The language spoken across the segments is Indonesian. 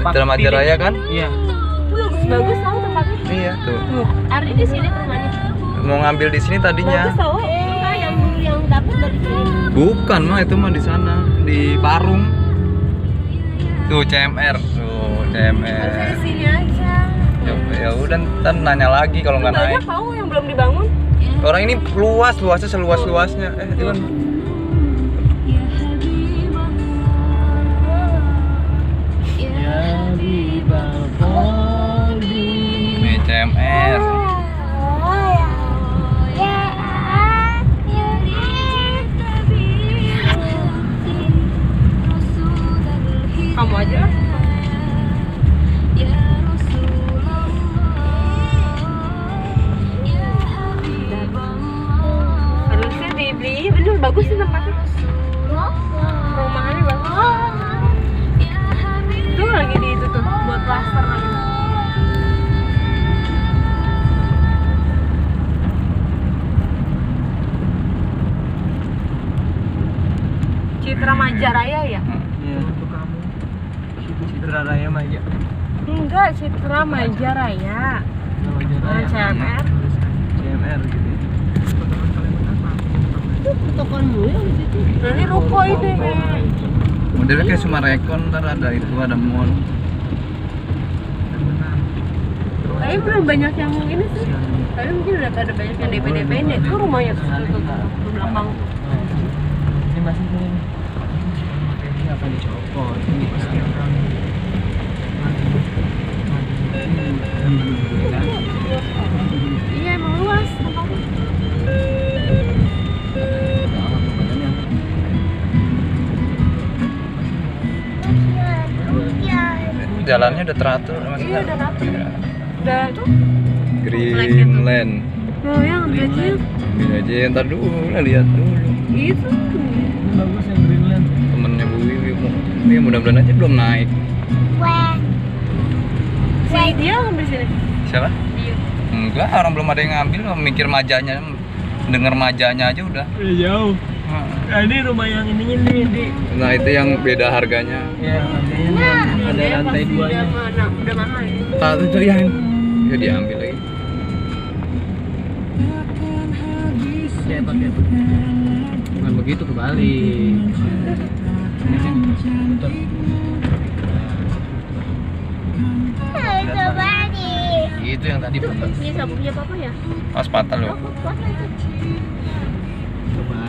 Citra Majaraya kan? Iya. Bagus tau tempatnya. Iya tuh. Ari di sini rumahnya. Mau ngambil di sini tadinya. Bagus tau. Yang dapet dari sini. Bukan mah itu mah di sana di Parung. Tuh CMR, tuh CMR. Harusnya di sini aja. Ya udah ntar nanya lagi kalau nggak naik. Banyak tau yang belum dibangun. Orang ini luasnya seluas-luasnya. Iwan. Nih CMR. Kamu aja lah. Harusnya dibeli, bener bagus sih tempatnya. Perumahannya bagus. Tuh lagi di itu tuh buat plaster lagi. Citra Majaraya ya? Iya, itu kamu. Citra Raya Maja. Enggak, Citra Majaraya. Majaraya. CMR. CMR gitu. Tokoanmu yang di situ. Ini ruko itu. Modelnya kayak Sumarekon, ntar ada itu, ada mall. Tapi belum banyak yang ini sih. Tapi mungkin udah ada banyak yang DP-DP ini. Itu rumahnya tuh di belakang. Ini masih ini. Ini apa dicopot? Ini Iya emang luas tempatnya. Jalannya udah teratur, Iya udah rapi. Udah tuh. Greenland. Oh yang kecil. Ini aja, ntar dulu lah, lihat dulu. Itu. bagus yang Greenland. Temennya Bu Wiwi, ini mudah-mudahan aja belum naik. Si dia ngambil sini. Siapa? Dia. Enggak, orang belum ada yang ngambil, mikir majanya, denger majanya aja udah. Udah jauh. Nah, ini rumah yang ininya nih di. Nah itu yang beda harganya. Ya, ada Dia lantai pasti duanya. udah mahal ya. Tak itu yang ya diambil lagi. Pakai bukan begitu kebalik. Ini sini. Betul. Itu yang tadi Itu betul. ini sabuknya papa ya? Pas patah loh. Coba. Coba.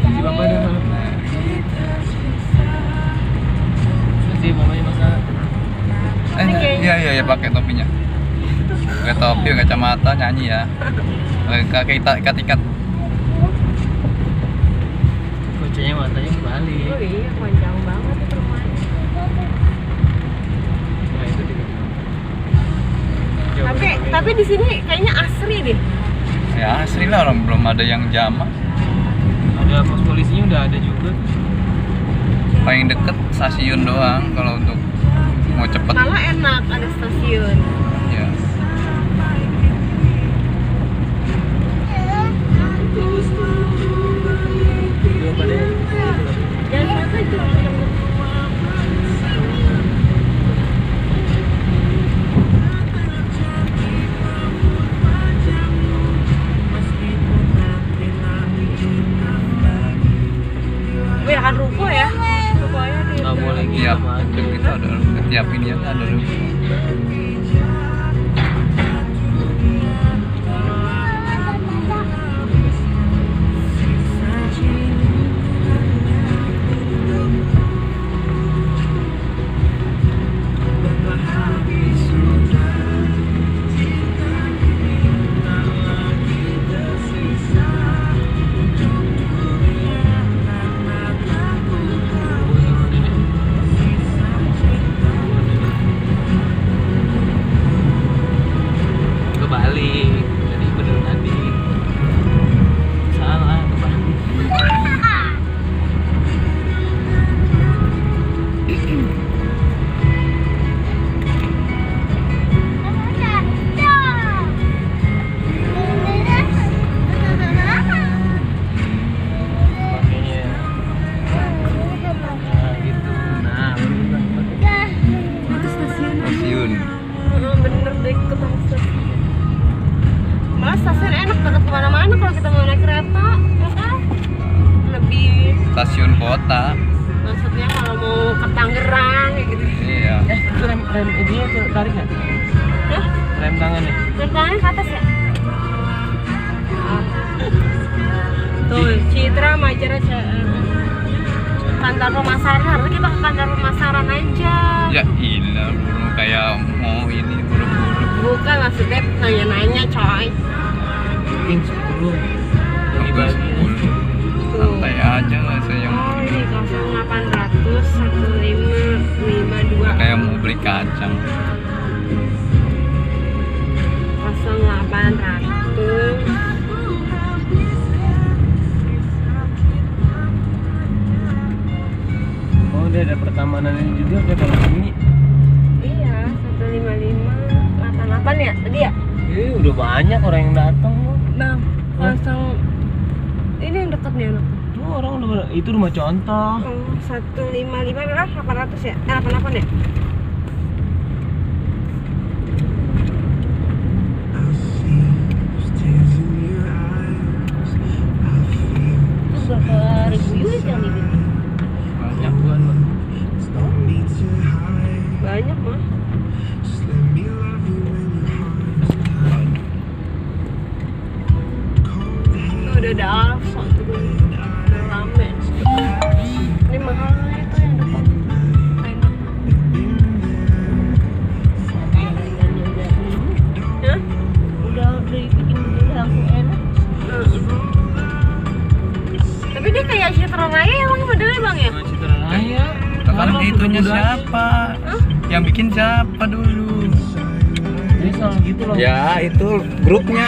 Si bapak ada mana? Si mamanya masak. Iya pakai topinya. Pakai topi, kacamata, nyanyi ya. Pakai ikat. Kocenya matanya kebalik. Oh iya, panjang banget itu rumahnya. Nah itu dia. Tapi di sini kayaknya asri deh. Ya asli lah, orang belum ada yang jama. Ada pos polisinya udah ada juga. Paling deket stasiun doang kalau untuk mau cepet. Malah enak ada stasiun. Ya. Belum pada. Jangan sampai itu. Kan ruko ya, rukonya di. Nggak boleh gitu. Tiap itu ada, tiap ini ada dulu. stasiun kota. Maksudnya kalau mau ke Tangerang kayak gitu. Iya. Itu rem ini tarik nggak? Hah? Rem tangannya. Rem tangannya ke atas ya? Tuh, Citra Majara kantor pemasaran, harusnya kita ke kantor pemasaran aja. Ya ilah, buru kayak mau ini buru-buru. Bukan, maksudnya nanya-nanya coy. Mungkin 10. Ini Bagus, bagi. santai aja lah saya. Oh ini 0800 1552 Kayak mau beli kacang. 0800. Oh, dia ada pertamanannya juga kayak kalau ini. Iya, 15588 ya tadi ya? Udah banyak orang yang datang loh. Bang, langsung ini yang deket nih anak. Tuh orang udah itu rumah contoh. Oh, 155 berapa? 800 ya? 88 ya? Itu berapa ribu unit yang dibikin? Banyak. Bukan, Bang. Banyak mah. Tuh udah ada Alfa tuh, udah rame. Ini mahalnya itu yang depan. Hah? Udah dibikin begini langsung enak. Tapi dia kayak Citra Raya emang modelnya bang ya? Rumah Citra Raya. Sekarang Orang itunya udah siapa? Yang bikin siapa dulu? Jadi selalu gitu loh. Ya itu grupnya,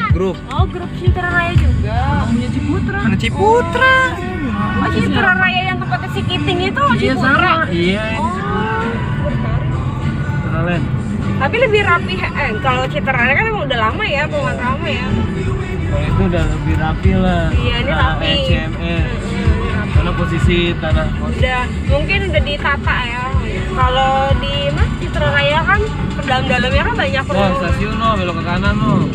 grup. Oh grup Citra Raya juga. Punya Ciputra. Mana Ciputra? Oh Citra Raya yang tempatnya si Kiting itu Iya Ciputra. sama. Iya. Oh, tertarik. Citra Land. Tapi lebih rapi, kalau Citra Raya kan emang udah lama ya, bukan lama ya. Kalau itu udah lebih rapi lah. Iya, ini rapi. CMR. Karena posisi tanah Udah, mungkin udah ditata ya. Kalau di Citra Raya kan ke dalam-dalamnya kan banyak Wah, rumah. stasiun no, belok ke kanan no.